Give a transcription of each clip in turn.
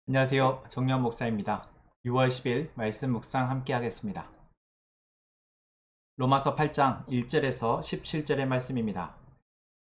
안녕하세요. 정면 목사입니다. 6월 10일 말씀 묵상 함께 하겠습니다. 로마서 8장 1절에서 17절의 말씀입니다.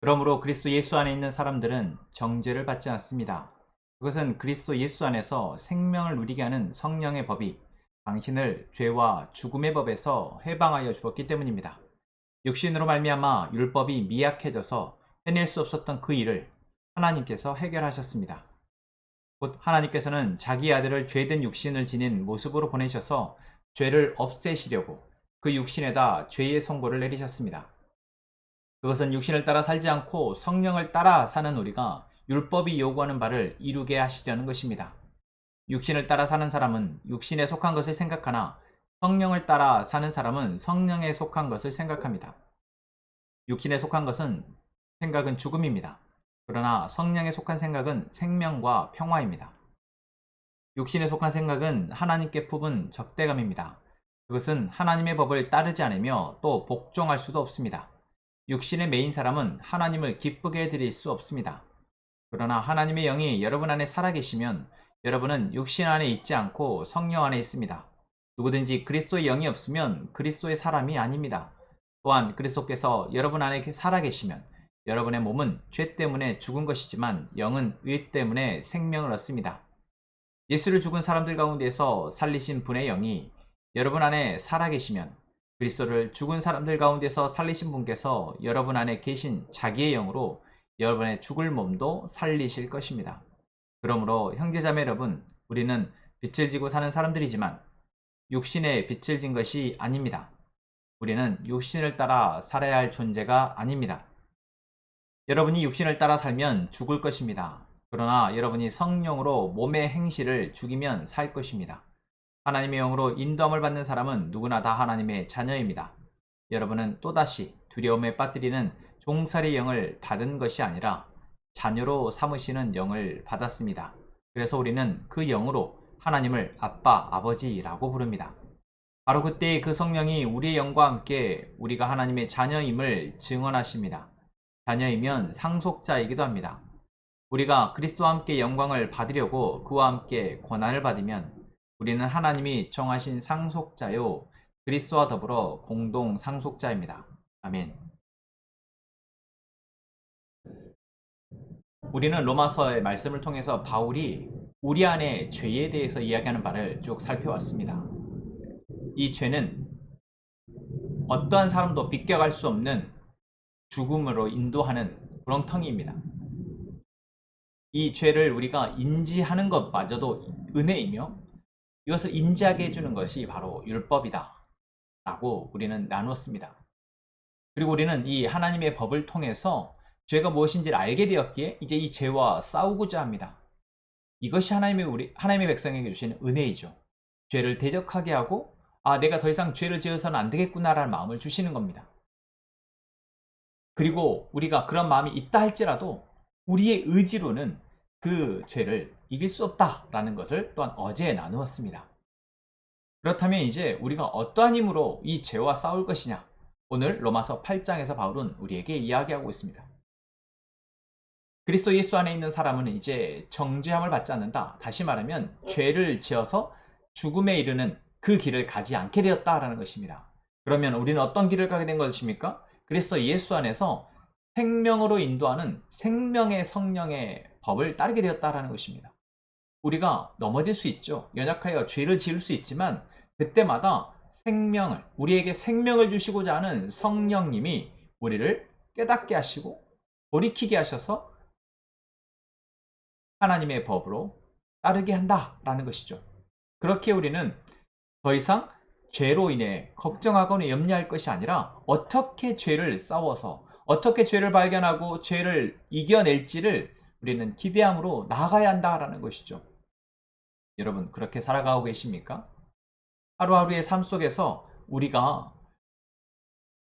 그러므로 그리스도 예수 안에 있는 사람들은 정죄를 받지 않습니다. 그것은 그리스도 예수 안에서 생명을 누리게 하는 성령의 법이 당신을 죄와 죽음의 법에서 해방하여 주었기 때문입니다. 육신으로 말미암아 율법이 미약해져서 해낼 수 없었던 그 일을 하나님께서 해결하셨습니다. 곧 하나님께서는 자기 아들을 죄된 육신을 지닌 모습으로 보내셔서 죄를 없애시려고 그 육신에다 죄의 선고를 내리셨습니다. 그것은 육신을 따라 살지 않고 성령을 따라 사는 우리가 율법이 요구하는 바를 이루게 하시려는 것입니다. 육신을 따라 사는 사람은 육신에 속한 것을 생각하나 성령을 따라 사는 사람은 성령에 속한 것을 생각합니다. 육신에 속한 것은 생각은 죽음입니다. 그러나 성령에 속한 생각은 생명과 평화입니다. 육신에 속한 생각은 하나님께 품은 적대감입니다. 그것은 하나님의 법을 따르지 않으며 또 복종할 수도 없습니다. 육신의 메인 사람은 하나님을 기쁘게 해드릴 수 없습니다. 그러나 하나님의 영이 여러분 안에 살아계시면 여러분은 육신 안에 있지 않고 성령 안에 있습니다. 누구든지 그리스도의 영이 없으면 그리스도의 사람이 아닙니다. 또한 그리스도께서 여러분 안에 살아계시면 여러분의 몸은 죄 때문에 죽은 것이지만 영은 의 때문에 생명을 얻습니다. 예수를 죽은 사람들 가운데서 살리신 분의 영이 여러분 안에 살아계시면 그리스도를 죽은 사람들 가운데서 살리신 분께서 여러분 안에 계신 자기의 영으로 여러분의 죽을 몸도 살리실 것입니다. 그러므로 형제자매 여러분, 우리는 빛을 지고 사는 사람들이지만 육신에 빛을 진 것이 아닙니다. 우리는 육신을 따라 살아야 할 존재가 아닙니다. 여러분이 육신을 따라 살면 죽을 것입니다. 그러나 여러분이 성령으로 몸의 행실을 죽이면 살 것입니다. 하나님의 영으로 인도함을 받는 사람은 누구나 다 하나님의 자녀입니다. 여러분은 또다시 두려움에 빠뜨리는 종살이 영을 받은 것이 아니라 자녀로 삼으시는 영을 받았습니다. 그래서 우리는 그 영으로 하나님을 아빠, 아버지라고 부릅니다. 바로 그때 그 성령이 우리의 영과 함께 우리가 하나님의 자녀임을 증언하십니다. 자녀이면 상속자이기도 합니다. 우리가 그리스도와 함께 영광을 받으려고 그와 함께 고난을 받으면 우리는 하나님이 정하신 상속자요 그리스도와 더불어 공동 상속자입니다. 아멘. 우리는 로마서의 말씀을 통해서 바울이 우리 안에 죄에 대해서 이야기하는 바를 쭉 살펴왔습니다. 이 죄는 어떠한 사람도 비껴갈 수 없는 죽음으로 인도하는 구렁텅이입니다. 이 죄를 우리가 인지하는 것마저도 은혜이며 이것을 인지하게 해주는 것이 바로 율법이다 라고 우리는 나누었습니다. 그리고 우리는 이 하나님의 법을 통해서 죄가 무엇인지를 알게 되었기에 이제 이 죄와 싸우고자 합니다. 이것이 하나님의 백성에게 주시는 은혜이죠. 죄를 대적하게 하고 내가 더 이상 죄를 지어서는 안 되겠구나라는 마음을 주시는 겁니다. 그리고 우리가 그런 마음이 있다 할지라도 우리의 의지로는 그 죄를 이길 수 없다라는 것을 또한 어제 나누었습니다. 그렇다면 이제 우리가 어떠한 힘으로 이 죄와 싸울 것이냐? 오늘 로마서 8장에서 바울은 우리에게 이야기하고 있습니다. 그리스도 예수 안에 있는 사람은 이제 정죄함을 받지 않는다. 다시 말하면 죄를 지어서 죽음에 이르는 그 길을 가지 않게 되었다라는 것입니다. 그러면 우리는 어떤 길을 가게 된 것입니까? 그리스도 예수 안에서 생명으로 인도하는 생명의 성령의 법을 따르게 되었다라는 것입니다. 우리가 넘어질 수 있죠. 연약하여 죄를 지을 수 있지만 그때마다 우리에게 생명을 주시고자 하는 성령님이 우리를 깨닫게 하시고 돌이키게 하셔서 하나님의 법으로 따르게 한다라는 것이죠. 그렇게 우리는 더 이상 죄로 인해 걱정하거나 염려할 것이 아니라 어떻게 죄를 싸워서 어떻게 죄를 발견하고 죄를 이겨낼지를 우리는 기대함으로 나아가야 한다라는 것이죠. 여러분 그렇게 살아가고 계십니까? 하루하루의 삶 속에서 우리가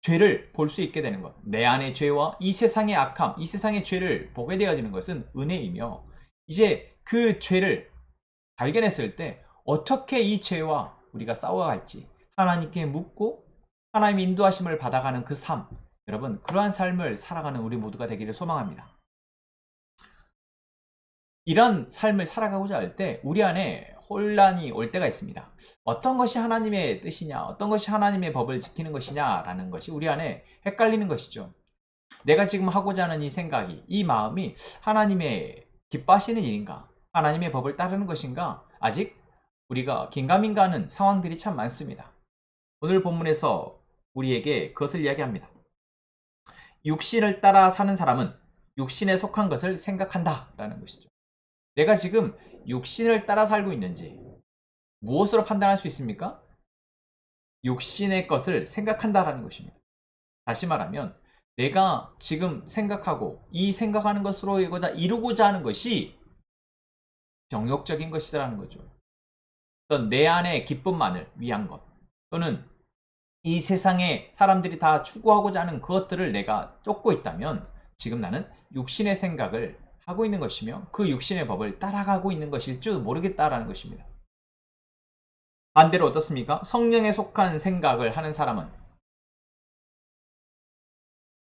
죄를 볼 수 있게 되는 것, 내 안의 죄와 이 세상의 악함, 이 세상의 죄를 보게 되어지는 것은 은혜이며 이제 그 죄를 발견했을 때 어떻게 이 죄와 우리가 싸워갈지 하나님께 묻고 하나님의 인도하심을 받아가는 그 삶, 여러분 그러한 삶을 살아가는 우리 모두가 되기를 소망합니다. 이런 삶을 살아가고자 할 때 우리 안에 혼란이 올 때가 있습니다. 어떤 것이 하나님의 뜻이냐, 어떤 것이 하나님의 법을 지키는 것이냐라는 것이 우리 안에 헷갈리는 것이죠. 내가 지금 하고자 하는 이 생각이, 이 마음이 하나님의 기뻐하시는 일인가? 하나님의 법을 따르는 것인가? 아직 우리가 긴가민가하는 상황들이 참 많습니다. 오늘 본문에서 우리에게 그것을 이야기합니다. 육신을 따라 사는 사람은 육신에 속한 것을 생각한다 라는 것이죠. 내가 지금 육신을 따라 살고 있는지 무엇으로 판단할 수 있습니까? 육신의 것을 생각한다라는 것입니다. 다시 말하면 내가 지금 생각하고 이 생각하는 것으로 이루고자 하는 것이 정욕적인 것이라는 거죠. 어떤 내 안의 기쁨만을 위한 것, 또는 이 세상에 사람들이 다 추구하고자 하는 그것들을 내가 쫓고 있다면 지금 나는 육신의 생각을 하고 있는 것이며 그 육신의 법을 따라가고 있는 것일 줄 모르겠다라는 것입니다. 반대로 어떻습니까? 성령에 속한 생각을 하는 사람은,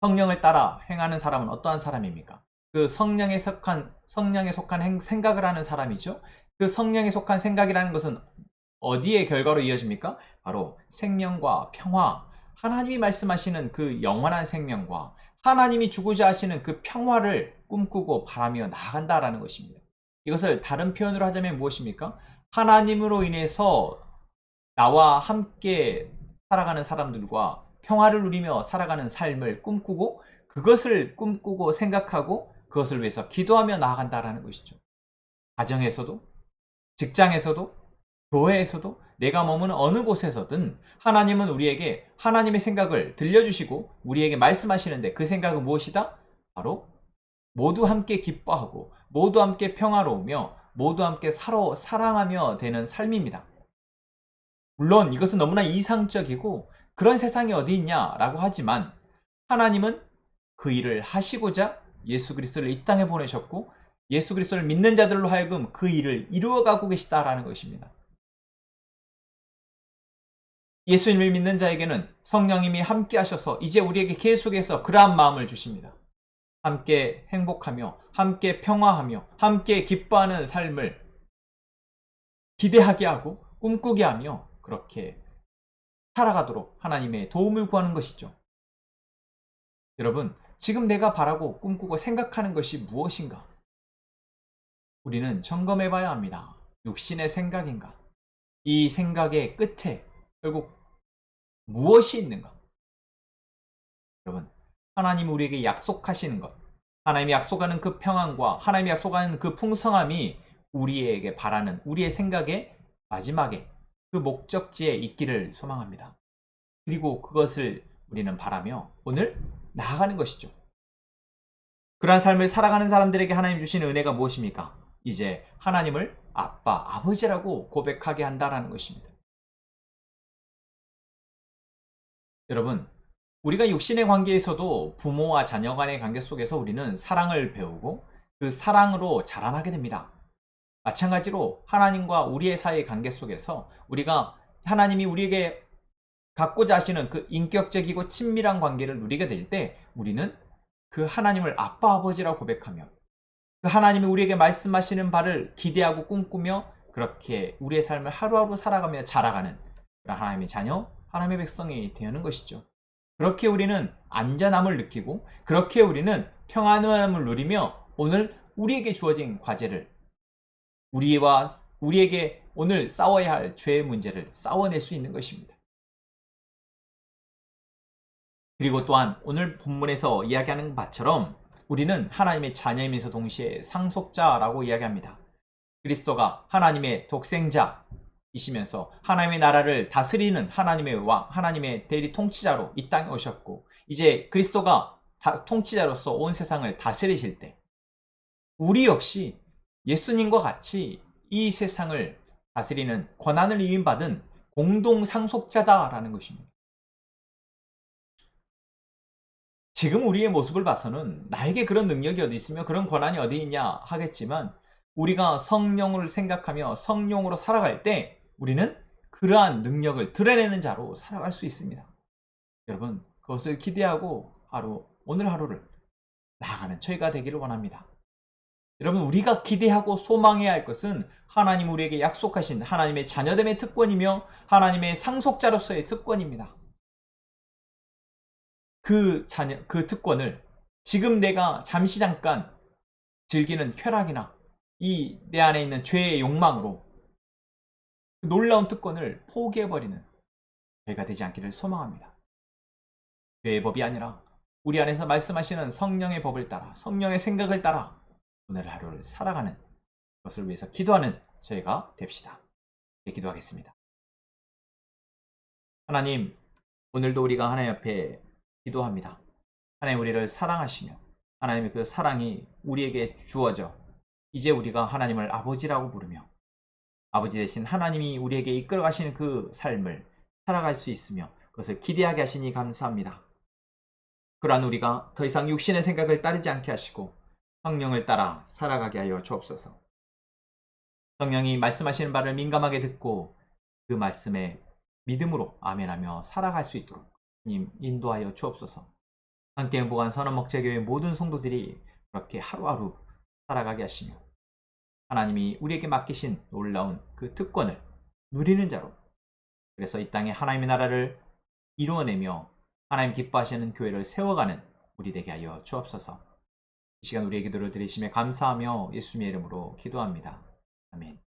성령을 따라 행하는 사람은 어떠한 사람입니까? 그 성령에 속한 생각을 하는 사람이죠. 그 성령에 속한 생각이라는 것은 어디의 결과로 이어집니까? 바로 생명과 평화, 하나님이 말씀하시는 그 영원한 생명과 하나님이 주고자 하시는 그 평화를 꿈꾸고 바라며 나아간다라는 것입니다. 이것을 다른 표현으로 하자면 무엇입니까? 하나님으로 인해서 나와 함께 살아가는 사람들과 평화를 누리며 살아가는 삶을 꿈꾸고, 그것을 꿈꾸고 생각하고 그것을 위해서 기도하며 나아간다라는 것이죠. 가정에서도, 직장에서도, 교회에서도, 내가 머무는 어느 곳에서든 하나님은 우리에게 하나님의 생각을 들려주시고 우리에게 말씀하시는데, 그 생각은 무엇이다? 바로 모두 함께 기뻐하고 모두 함께 평화로우며 모두 함께 서로 사랑하며 되는 삶입니다. 물론 이것은 너무나 이상적이고 그런 세상이 어디 있냐라고 하지만, 하나님은 그 일을 하시고자 예수 그리스도를 이 땅에 보내셨고 예수 그리스도를 믿는 자들로 하여금 그 일을 이루어가고 계시다라는 것입니다. 예수님을 믿는 자에게는 성령님이 함께 하셔서 이제 우리에게 계속해서 그러한 마음을 주십니다. 함께 행복하며 함께 평화하며 함께 기뻐하는 삶을 기대하게 하고 꿈꾸게 하며 그렇게 살아가도록 하나님의 도움을 구하는 것이죠. 여러분, 지금 내가 바라고 꿈꾸고 생각하는 것이 무엇인가? 우리는 점검해 봐야 합니다. 육신의 생각인가? 이 생각의 끝에 결국 무엇이 있는가? 여러분, 하나님이 우리에게 약속하시는 것, 하나님이 약속하는 그 평안과 하나님이 약속하는 그 풍성함이 우리에게 바라는 우리의 생각의 마지막에 그 목적지에 있기를 소망합니다. 그리고 그것을 우리는 바라며 오늘 나아가는 것이죠. 그러한 삶을 살아가는 사람들에게 하나님 주시는 은혜가 무엇입니까? 이제 하나님을 아빠, 아버지라고 고백하게 한다라는 것입니다. 여러분, 우리가 육신의 관계에서도 부모와 자녀 간의 관계 속에서 우리는 사랑을 배우고 그 사랑으로 자라나게 됩니다. 마찬가지로 하나님과 우리의 사이의 관계 속에서 우리가 하나님이 우리에게 갖고자 하시는 그 인격적이고 친밀한 관계를 누리게 될 때 우리는 그 하나님을 아빠, 아버지라고 고백하며 그 하나님이 우리에게 말씀하시는 바를 기대하고 꿈꾸며 그렇게 우리의 삶을 하루하루 살아가며 자라가는 그런 하나님의 자녀, 하나님의 백성이 되는 것이죠. 그렇게 우리는 안전함을 느끼고 그렇게 우리는 평안함을 누리며 오늘 우리에게 주어진 과제를, 우리에게 오늘 싸워야 할 죄의 문제를 싸워낼 수 있는 것입니다. 그리고 또한 오늘 본문에서 이야기하는 바처럼 우리는 하나님의 자녀이면서 동시에 상속자라고 이야기합니다. 그리스도가 하나님의 독생자이시면서 하나님의 나라를 다스리는 하나님의 왕, 하나님의 대리 통치자로 이 땅에 오셨고 이제 그리스도가 통치자로서 온 세상을 다스리실 때 우리 역시 예수님과 같이 이 세상을 다스리는 권한을 위임받은 공동 상속자다라는 것입니다. 지금 우리의 모습을 봐서는 나에게 그런 능력이 어디 있으며 그런 권한이 어디 있냐 하겠지만, 우리가 성령을 생각하며 성령으로 살아갈 때 우리는 그러한 능력을 드러내는 자로 살아갈 수 있습니다. 여러분, 그것을 기대하고 오늘 하루를 나아가는 저희가 되기를 원합니다. 여러분, 우리가 기대하고 소망해야 할 것은 하나님 우리에게 약속하신 하나님의 자녀됨의 특권이며 하나님의 상속자로서의 특권입니다. 그 특권을 지금 내가 잠시 잠깐 즐기는 쾌락이나 이 내 안에 있는 죄의 욕망으로 그 놀라운 특권을 포기해버리는 죄가 되지 않기를 소망합니다. 죄의 법이 아니라 우리 안에서 말씀하시는 성령의 법을 따라 성령의 생각을 따라 오늘 하루를 살아가는 것을 위해서 기도하는 저희가 됩시다. 네, 기도하겠습니다. 하나님, 오늘도 우리가 하나님 앞에 기도합니다. 하나님 우리를 사랑하시며 하나님의 그 사랑이 우리에게 주어져 이제 우리가 하나님을 아버지라고 부르며 아버지 대신 하나님이 우리에게 이끌어 가시는 그 삶을 살아갈 수 있으며 그것을 기대하게 하시니 감사합니다. 그러한 우리가 더 이상 육신의 생각을 따르지 않게 하시고 성령을 따라 살아가게 하여 주옵소서. 성령이 말씀하시는 바를 민감하게 듣고 그 말씀에 믿음으로 아멘하며 살아갈 수 있도록 주님 인도하여 주옵소서. 함께 행복한 선언목재교회 모든 성도들이 그렇게 하루하루 살아가게 하시며 하나님이 우리에게 맡기신 놀라운 그 특권을 누리는 자로 그래서 이 땅에 하나님의 나라를 이루어내며 하나님 기뻐하시는 교회를 세워가는 우리 되게 하여 주옵소서. 이 시간 우리의 기도를 들으시며 감사하며 예수님의 이름으로 기도합니다. 아멘.